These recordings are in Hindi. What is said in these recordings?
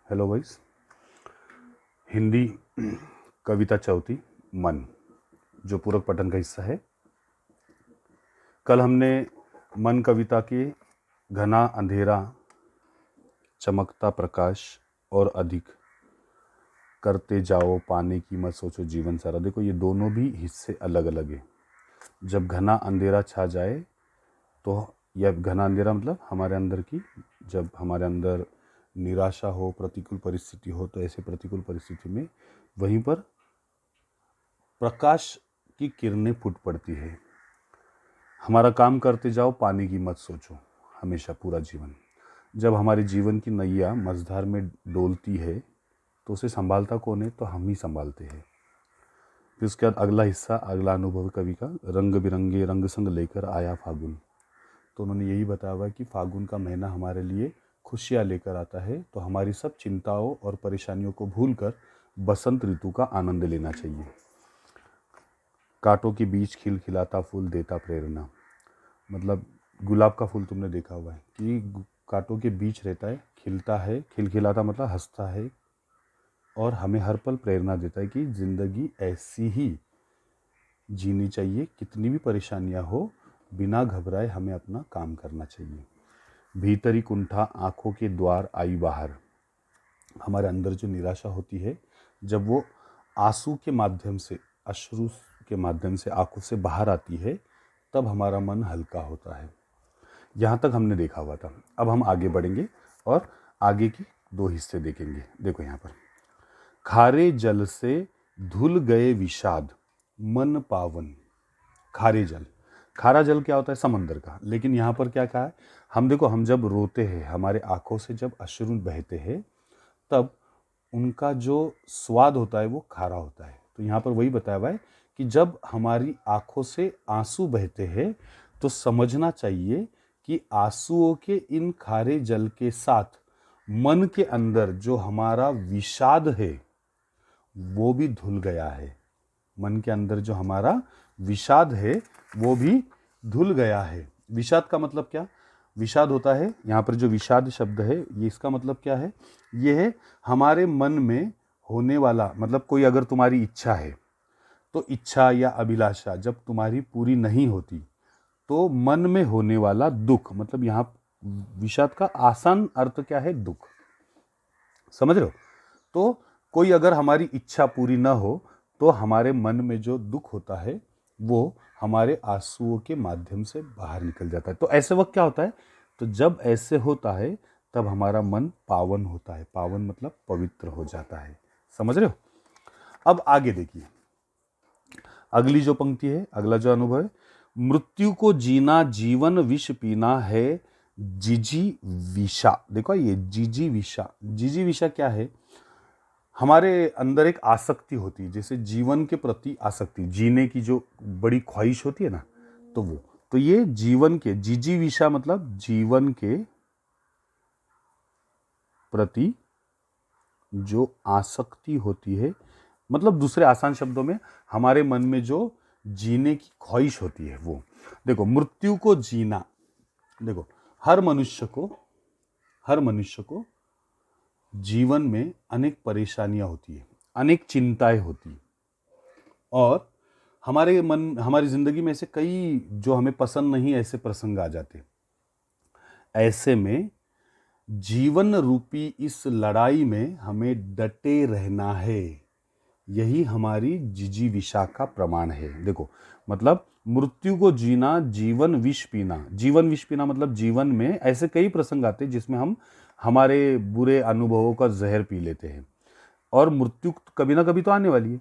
Hello guys. हिंदी कविता चौथी मन, जो पूरक पठन का हिस्सा है। कल हमने मन कविता के घना अंधेरा, चमकता प्रकाश और अधिक, करते जाओ पाने की मत सोचो जीवन सारा। देखो, ये दोनों भी हिस्से अलग अलग है। जब घना अंधेरा छा जाए तो, यह घना अंधेरा मतलब हमारे अंदर की, जब हमारे अंदर निराशा हो, प्रतिकूल परिस्थिति हो, तो ऐसे प्रतिकूल परिस्थिति में वहीं पर प्रकाश की किरणें फूट पड़ती है। हमारा काम करते जाओ, पानी की मत सोचो हमेशा पूरा जीवन। जब हमारे जीवन की नैया मझधार में डोलती है तो उसे संभालता कौन है? तो हम ही संभालते हैं। फिर उसके बाद अगला हिस्सा, अगला अनुभव कवि का, रंग बिरंगे रंग संग लेकर आया फागुन। तो उन्होंने यही बताया हुआ कि फागुन का महीना हमारे लिए खुशियाँ लेकर आता है, तो हमारी सब चिंताओं और परेशानियों को भूलकर बसंत ऋतु का आनंद लेना चाहिए। कांटों के बीच खिलखिलाता फूल देता प्रेरणा। मतलब गुलाब का फूल तुमने देखा हुआ है कि कांटों के बीच रहता है, खिलता है, खिलखिलाता मतलब हंसता है, और हमें हर पल प्रेरणा देता है कि जिंदगी ऐसी ही जीनी चाहिए। कितनी भी परेशानियां हो, बिना घबराए हमें अपना काम करना चाहिए। भीतरी कुंठा आंखों के द्वार आई बाहर। हमारे अंदर जो निराशा होती है, जब वो आंसू के माध्यम से, अश्रु के माध्यम से आंखों से बाहर आती है, तब हमारा मन हल्का होता है। यहाँ तक हमने देखा हुआ था। अब हम आगे बढ़ेंगे और आगे की दो हिस्से देखेंगे। देखो यहाँ पर, खारे जल से धुल गए विषाद मन पावन। खारे जल, खारा जल क्या होता है? समंदर का। लेकिन यहाँ पर क्या कहा है? हम देखो, हम जब रोते हैं, हमारे आंखों से जब अश्रु बहते हैं, तब उनका जो स्वाद होता है वो खारा होता है। तो यहाँ पर वही बताया हुआ है कि जब हमारी आंखों से आंसू बहते हैं तो समझना चाहिए कि आंसुओं के इन खारे जल के साथ मन के अंदर जो हमारा विषाद है वो भी धुल गया है। मन के अंदर जो हमारा विषाद है वो भी धुल गया है। विषाद का मतलब क्या? विषाद होता है, यहाँ पर जो विषाद शब्द है, ये इसका मतलब क्या है? ये है हमारे मन में होने वाला, मतलब कोई अगर तुम्हारी इच्छा है, तो इच्छा या अभिलाषा जब तुम्हारी पूरी नहीं होती तो मन में होने वाला दुख। मतलब यहाँ विषाद का आसान अर्थ क्या है? दुख। समझ रहे हो? तो कोई अगर हमारी इच्छा पूरी ना हो तो हमारे मन में जो दुख होता है वो हमारे आंसुओं के माध्यम से बाहर निकल जाता है। तो ऐसे वक्त क्या होता है? तो जब ऐसे होता है तब हमारा मन पावन होता है। पावन मतलब पवित्र हो जाता है। समझ रहे हो? अब आगे देखिए, अगली जो पंक्ति है, अगला जो अनुभव है, मृत्यु को जीना जीवन विष पीना है जिजी विषा। देखो ये जिजी विषा, जिजी विषा क्या है? हमारे अंदर एक आसक्ति होती है, जैसे जीवन के प्रति आसक्ति, जीने की जो बड़ी ख्वाहिश होती है ना, तो वो, तो ये जीवन के, जिजीविषा मतलब जीवन के प्रति जो आसक्ति होती है, मतलब दूसरे आसान शब्दों में हमारे मन में जो जीने की ख्वाहिश होती है वो। देखो, मृत्यु को जीना, देखो हर मनुष्य को जीवन में अनेक परेशानियां होती है, अनेक चिंताएं होती है, और हमारी जिंदगी में ऐसे कई जो हमें पसंद नहीं ऐसे प्रसंग आ जाते। ऐसे में जीवन रूपी इस लड़ाई में हमें डटे रहना है। यही हमारी जिजीविषा का प्रमाण है। देखो, मतलब मृत्यु को जीना जीवन विष पीना। जीवन विष पीना मतलब जीवन में ऐसे कई प्रसंग आते हैं जिसमें हम हमारे बुरे अनुभवों का जहर पी लेते हैं, और मृत्यु कभी ना कभी तो आने वाली है।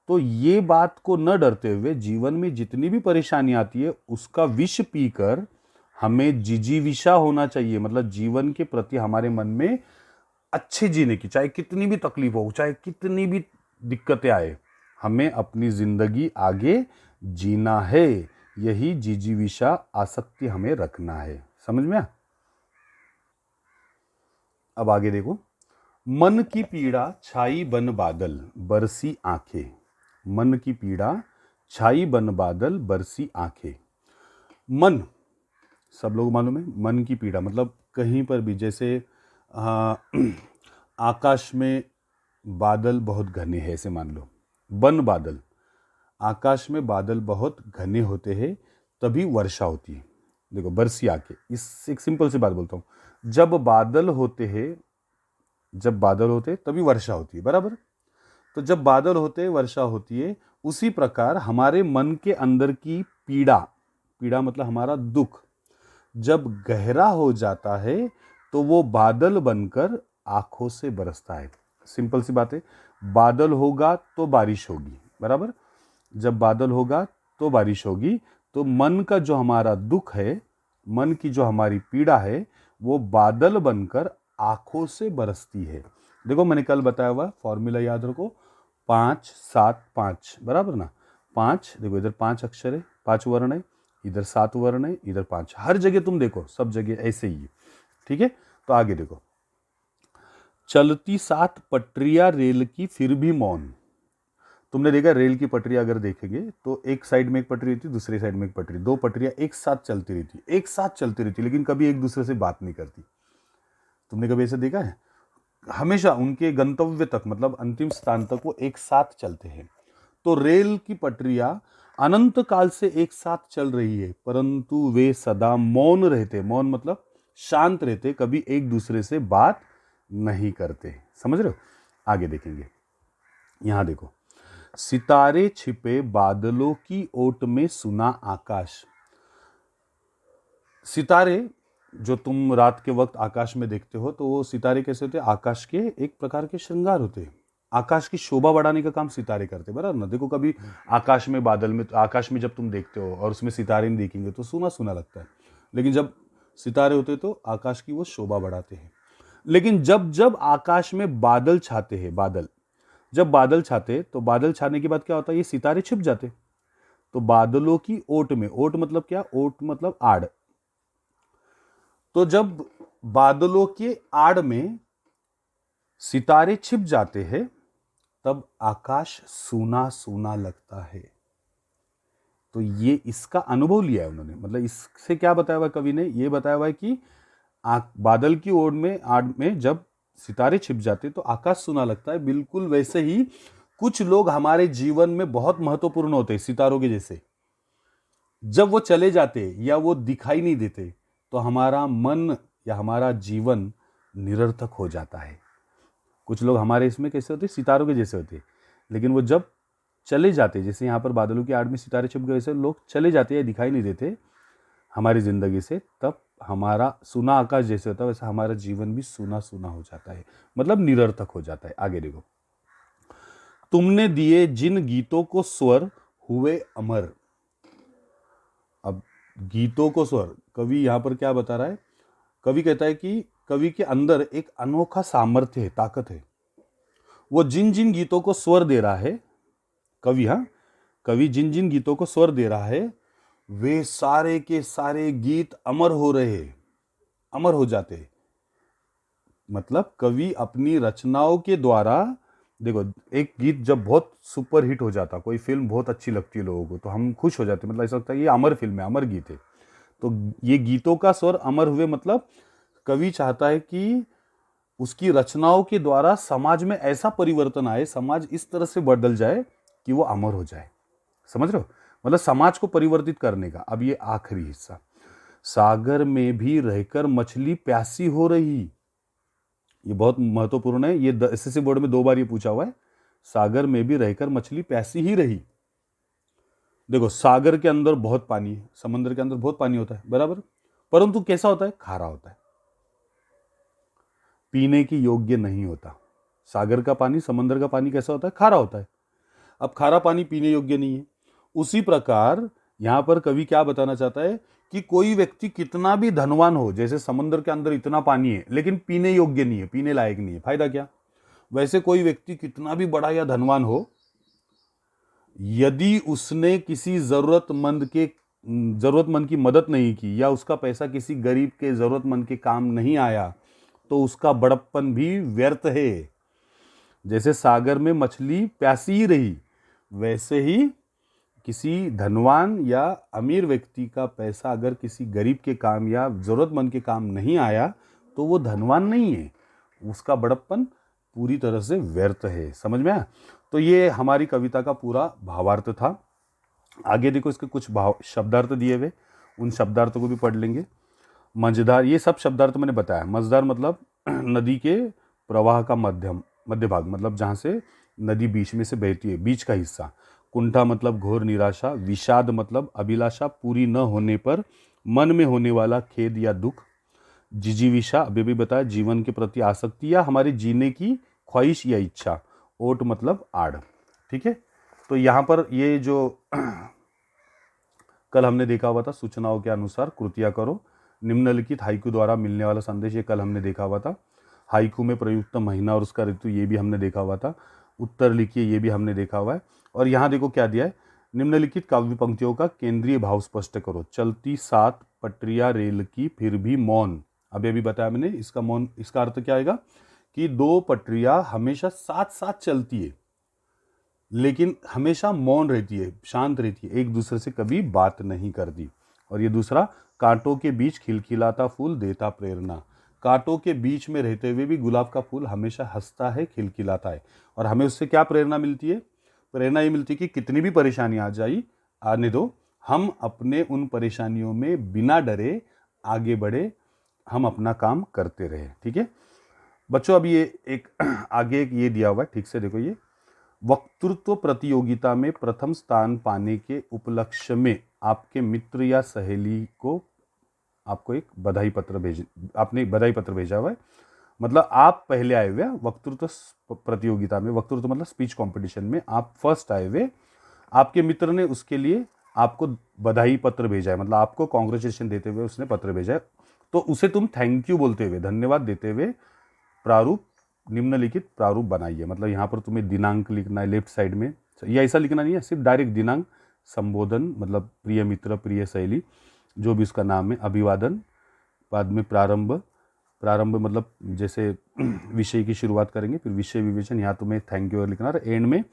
तो ये बात को न डरते हुए जीवन में जितनी भी परेशानी आती है उसका विष पीकर हमें जिजीविषा होना चाहिए। मतलब जीवन के प्रति हमारे मन में अच्छे जीने की, चाहे कितनी भी तकलीफ हो, चाहे कितनी भी दिक्कतें आए, हमें अपनी जिंदगी आगे जीना है। यही जिजीविषा आसक्ति हमें रखना है। समझ में? अब आगे देखो, मन की पीड़ा छाई बन बादल बरसी आंखें। मन की पीड़ा छाई बन बादल बरसी आंखें। मन, सब लोग मालूम है, मन की पीड़ा मतलब कहीं पर भी, जैसे आकाश में बादल बहुत घने हैं, ऐसे मान लो, बन बादल, आकाश में बादल बहुत घने होते हैं तभी वर्षा होती है। देखो बरसी आके, इस एक सिंपल सी बात बोलता हूँ, जब बादल होते हैं, जब बादल होते तभी वर्षा होती है, बराबर। तो जब बादल होते वर्षा होती है, उसी प्रकार हमारे मन के अंदर की पीड़ा, पीड़ा मतलब हमारा दुख, जब गहरा हो जाता है तो वो बादल बनकर आंखों से बरसता है। सिंपल सी बात है, बादल होगा तो बारिश होगी, बराबर। जब बादल होगा तो बारिश होगी, तो मन का जो हमारा दुख है, मन की जो हमारी पीड़ा है, वो बादल बनकर आंखों से बरसती है। देखो मैंने कल बताया हुआ फॉर्मूला याद रखो, 5 7 5, बराबर ना। 5, देखो इधर 5 अक्षर है, 5 वर्ण है, इधर 7 वर्ण है, इधर 5, हर जगह तुम देखो, सब जगह ऐसे ही है, ठीक है। तो आगे देखो, चलती 7 पटरियां रेल की फिर भी मौन। तुमने देखा रेल की पटरी अगर देखेंगे तो एक साइड में एक पटरी रहती, दूसरी साइड में एक पटरी, दो पटरियां एक साथ चलती रहती, एक साथ चलती रहती, लेकिन कभी एक दूसरे से बात नहीं करती। तुमने कभी ऐसे देखा है? हमेशा उनके गंतव्य तक, मतलब अंतिम स्थान तक वो एक साथ चलते हैं। तो रेल की पटरियां अनंत काल से एक साथ चल रही है, परंतु वे सदा मौन रहते। मौन मतलब शांत रहते, कभी एक दूसरे से बात नहीं करते। समझ रहे हो? आगे देखेंगे, यहां देखो, सितारे छिपे बादलों की ओट में सुना आकाश। सितारे जो तुम रात के वक्त आकाश में देखते हो, तो वो सितारे कैसे होते हैं? आकाश के एक प्रकार के श्रृंगार होते हैं। आकाश की शोभा बढ़ाने का काम सितारे करते हैं, बराबर ना। देखो कभी आकाश में बादल में, आकाश में जब तुम देखते हो और उसमें सितारे नहीं देखेंगे तो सूना सूना लगता है, लेकिन जब सितारे होते तो आकाश की वो शोभा बढ़ाते हैं। लेकिन जब जब आकाश में बादल छाते हैं, बादल जब बादल छाते, तो बादल छाने के बाद क्या होता है? ये सितारे छिप जाते। तो बादलों की ओट में, ओट मतलब क्या? ओट मतलब आड़। तो जब बादलों के आड़ में सितारे छिप जाते हैं, तब आकाश सूना सूना लगता है। तो ये इसका अनुभव लिया है उन्होंने, मतलब इससे क्या बताया हुआ कवि ने? ये बताया हुआ है कि बादल की ओर में, आड़ में जब सितारे छिप जाते तो आकाश सूना लगता है। बिल्कुल वैसे ही कुछ लोग हमारे जीवन में बहुत महत्वपूर्ण होते हैं, सितारों के जैसे। जब वो चले जाते या वो दिखाई नहीं देते तो हमारा मन या हमारा जीवन निरर्थक हो जाता है। कुछ लोग हमारे इसमें कैसे होते? सितारों के जैसे होते, लेकिन वो जब चले जाते, जैसे यहाँ पर बादलों की आड़ में सितारे छिप गए, वैसे लोग चले जाते या दिखाई नहीं देते हमारी जिंदगी से, तब हमारा सुना आकाश जैसे होता है, वैसा हमारा जीवन भी सुना सुना हो जाता है, मतलब निरर्थक हो जाता है। आगे देखो, तुमने दिए जिन गीतों को स्वर हुए अमर। अब गीतों को स्वर, कवि यहां पर क्या बता रहा है? कवि कहता है कि कवि के अंदर एक अनोखा सामर्थ्य है, ताकत है। वो जिन जिन गीतों को स्वर दे रहा है, कवि, हाँ, कवि जिन जिन गीतों को स्वर दे रहा है, वे सारे के सारे गीत अमर हो रहे, अमर हो जाते। मतलब कवि अपनी रचनाओं के द्वारा, देखो एक गीत जब बहुत सुपर हिट हो जाता, कोई फिल्म बहुत अच्छी लगती है लोगों को, तो हम खुश हो जाते, मतलब ऐसा लगता है ये अमर फिल्म है, अमर गीत है। तो ये गीतों का स्वर अमर हुए, मतलब कवि चाहता है कि उसकी रचनाओं के द्वारा समाज में ऐसा परिवर्तन आए, समाज इस तरह से बदल जाए कि वो अमर हो जाए। समझ रहे हो? मतलब समाज को परिवर्तित करने का। अब ये आखिरी हिस्सा, सागर में भी रहकर मछली प्यासी हो रही, ये बहुत महत्वपूर्ण है। ये एसएससी बोर्ड में 2 बार ये पूछा हुआ है, सागर में भी रहकर मछली प्यासी ही रही। देखो सागर के अंदर बहुत पानी है, समंदर के अंदर बहुत पानी होता है, बराबर, परंतु कैसा होता है? खारा होता है, पीने की योग्य नहीं होता। सागर का पानी, समंदर का पानी कैसा होता है? खारा होता है। अब खारा पानी पीने योग्य नहीं है। उसी प्रकार यहां पर कवि क्या बताना चाहता है कि कोई व्यक्ति कितना भी धनवान हो, जैसे समंदर के अंदर इतना पानी है लेकिन पीने योग्य नहीं है, पीने लायक नहीं है, फायदा क्या? वैसे कोई व्यक्ति कितना भी बड़ा या धनवान हो, यदि उसने किसी जरूरतमंद की मदद नहीं की, या उसका पैसा किसी गरीब के जरूरतमंद के काम नहीं आया, तो उसका बड़प्पन भी व्यर्थ है। जैसे सागर में मछली प्यासी ही रही, वैसे ही किसी धनवान या अमीर व्यक्ति का पैसा अगर किसी गरीब के काम या जरूरतमंद के काम नहीं आया, तो वो धनवान नहीं है, उसका बड़प्पन पूरी तरह से व्यर्थ है। समझ में आया? तो ये हमारी कविता का पूरा भावार्थ था। आगे देखो, इसके कुछ भाव शब्दार्थ दिए हुए, उन शब्दार्थों को भी पढ़ लेंगे। मझधार, ये सब शब्दार्थ मैंने बताया। मझधार मतलब नदी के प्रवाह का मध्य भाग, मतलब जहाँ से नदी बीच में से बहती है, बीच का हिस्सा। कुंठा मतलब घोर निराशा। विषाद मतलब अभिलाषा पूरी न होने पर मन में होने वाला खेद या दुख। जिजीविषा अभी भी बताया, जीवन के प्रति आसक्ति या हमारे जीने की ख्वाहिश या इच्छा। ओट मतलब आड़। ठीक है, तो यहाँ पर ये जो कल हमने देखा हुआ था, सूचनाओं के अनुसार कृतियाँ करो। निम्नलिखित हाइकू द्वारा मिलने वाला संदेश, ये कल हमने देखा हुआ था। हाइकू में प्रयुक्त महीना और उसका ऋतु, ये भी हमने देखा हुआ था। उत्तर लिखिए, ये भी हमने देखा हुआ है। और यहाँ देखो क्या दिया है, निम्नलिखित काव्य पंक्तियों का केंद्रीय भाव स्पष्ट करो। चलती 7 पटरियां रेल की फिर भी मौन। अभी अभी बताया मैंने, इसका मौन, इसका अर्थ क्या आएगा कि 2 पटरियां हमेशा साथ साथ चलती है, लेकिन हमेशा मौन रहती है, शांत रहती है, एक दूसरे से कभी बात नहीं करती। और ये दूसरा, कांटों के बीच खिलखिलाता फूल देता प्रेरणा। कांटों के बीच में रहते हुए भी गुलाब का फूल हमेशा हंसता है, खिलखिलाता है। और हमें उससे क्या प्रेरणा मिलती है? प्रेरणा ये मिलती है कि कितनी भी परेशानी आ जाए, आने दो, हम अपने उन परेशानियों में बिना डरे आगे बढ़े, हम अपना काम करते रहे। ठीक है बच्चों, अभी ये एक आगे एक ये दिया हुआ है, ठीक से देखो। ये वक्तृत्व प्रतियोगिता में प्रथम स्थान पाने के उपलक्ष्य में आपके मित्र या सहेली को आपको एक बधाई पत्र आपने बधाई पत्र भेजा हुआ है। मतलब आप पहले आए हुए वक्तृत्व प्रतियोगिता में, वक्तृत्व मतलब स्पीच कंपटीशन में आप फर्स्ट आए हुए, आपके मित्र ने उसके लिए आपको बधाई पत्र भेजा है, मतलब आपको कांग्रेचुलेशन देते हुए उसने पत्र भेजा है। तो उसे तुम थैंक यू बोलते हुए, धन्यवाद देते हुए प्रारूप, निम्नलिखित प्रारूप बनाइए। मतलब यहाँ पर तुम्हें दिनांक लिखना है लेफ्ट साइड में, या ऐसा लिखना नहीं है, सिर्फ डायरेक्ट दिनांक, संबोधन मतलब प्रिय मित्र, प्रिय सहेली, जो भी उसका नाम है, अभिवादन, बाद में प्रारंभ, प्रारंभ मतलब जैसे विषय की शुरुआत करेंगे, फिर विषय विवेचन, यहाँ तुम्हें थैंक यू लिखना है। एंड में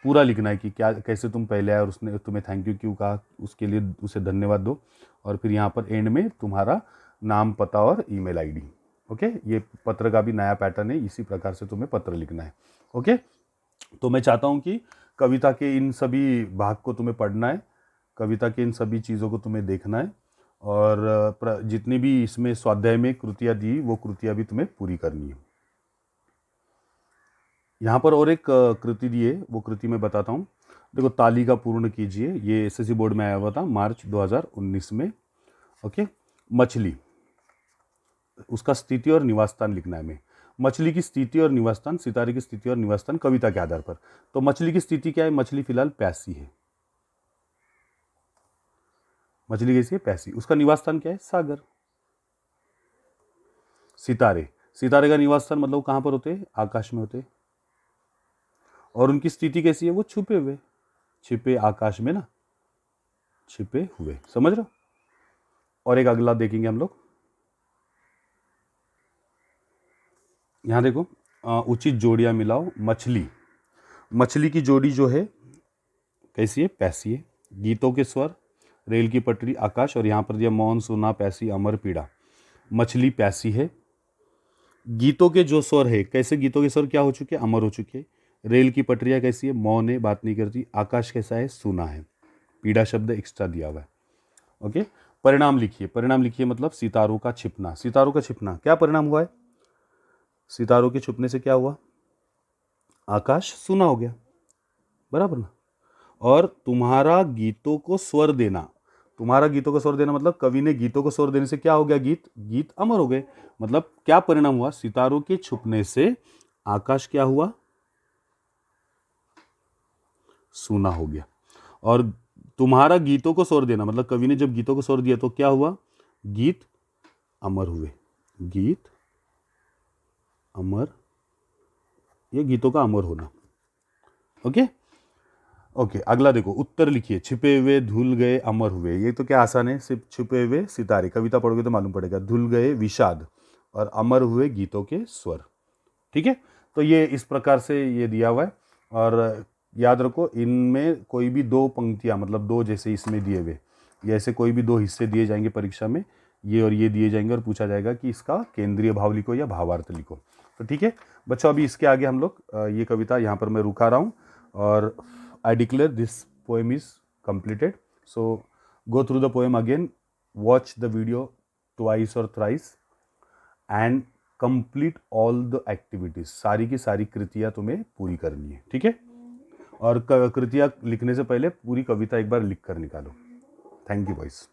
पूरा लिखना है कि क्या, कैसे तुम पहले आए और उसने तुम्हें थैंक यू क्यों कहा, उसके लिए उसे धन्यवाद दो। और फिर यहाँ पर एंड में तुम्हारा नाम, पता और ईमेल आईडी। ओके, ये पत्र का भी नया पैटर्न है, इसी प्रकार से तुम्हें पत्र लिखना है। ओके, तो मैं चाहता हूँ कि कविता के इन सभी भाग को तुम्हें पढ़ना है, कविता के इन सभी चीज़ों को तुम्हें देखना है, और जितनी भी इसमें स्वाध्याय में कृतियाँ दी, वो कृतियाँ भी तुम्हें पूरी करनी है। यहाँ पर और एक कृति दी है, वो कृति मैं बताता हूँ। देखो, तालिका पूर्ण कीजिए, ये एसएससी बोर्ड में आया हुआ था मार्च 2019 में। ओके, मछली, उसका स्थिति और निवास स्थान लिखना है। मैं मछली की स्थिति और निवास स्थान, सितारे की स्थिति और निवास स्थान कविता के आधार पर। तो मछली की स्थिति क्या है? मछली फिलहाल प्यासी है। मछली कैसी है? प्यासी। उसका निवास स्थान क्या है? सागर। सितारे, सितारे का निवास स्थान मतलब कहां पर होते हैं? आकाश में होते हैं। और उनकी स्थिति कैसी है? वो छुपे हुए, छिपे आकाश में ना, छिपे हुए। समझ रहे हो? और एक अगला देखेंगे हम लोग। यहां देखो, उचित जोड़ियां मिलाओ। मछली, मछली की जोड़ी जो है कैसी है? पैसी है। गीतों के स्वर, रेल की पटरी, आकाश, और यहाँ पर दिया मौन, सुना, पैसी, अमर, पीड़ा। मछली पैसी है। गीतों के जो स्वर है, कैसे गीतों के स्वर क्या हो चुके हैं? अमर हो चुके हैं। रेल की पटरियाँ कैसी है? मौन है, बात नहीं करती। आकाश कैसा है? सुना है। पीड़ा शब्द एक्स्ट्रा दिया हुआ है। ओके, परिणाम लिखिए। परिणाम लिखिए मतलब सितारों का छिपना। सितारों का छिपना क्या परिणाम हुआ है? सितारों के छुपने से क्या हुआ? आकाश सूना हो गया, बराबर ना। और तुम्हारा गीतों को स्वर देना, तुम्हारा गीतों को स्वर देना मतलब कवि ने गीतों को स्वर देने से क्या हो गया? गीत अमर हो गए। मतलब क्या परिणाम हुआ? सितारों के छुपने से आकाश क्या हुआ? सूना हो गया। और तुम्हारा गीतों को स्वर देना मतलब कवि ने जब गीतों को स्वर दिया तो क्या हुआ? गीत अमर हुए। गीत अमर, ये गीतों का अमर होना। ओके ओके, अगला देखो, उत्तर लिखिए। छिपे हुए, धुल गए, अमर हुए। ये तो क्या आसान है, सिर्फ छिपे हुए सितारे, कविता पढ़ोगे तो मालूम पड़ेगा। धुल गए विषाद, और अमर हुए गीतों के स्वर। ठीक है, तो ये इस प्रकार से ये दिया हुआ है। और याद रखो, इनमें कोई भी 2 पंक्तियां, मतलब 2 जैसे इसमें दिए हुए, ये ऐसे कोई भी 2 हिस्से दिए जाएंगे परीक्षा में, ये और ये दिए जाएंगे, और पूछा जाएगा कि इसका केंद्रीय भाव लिखो या भावार्थ लिखो। तो ठीक है, बच्चों अभी इसके आगे हम लोग ये कविता यहाँ पर मैं रुका रहा हूँ, और I declare this poem is completed. So go through the poem again, watch the video twice और thrice and complete all the activities. सारी की सारी कृतियाँ तुम्हें पूरी करनी है, ठीक है? और कृतियाँ लिखने से पहले पूरी कविता एक बार लिख कर निकालो. Thank you boys.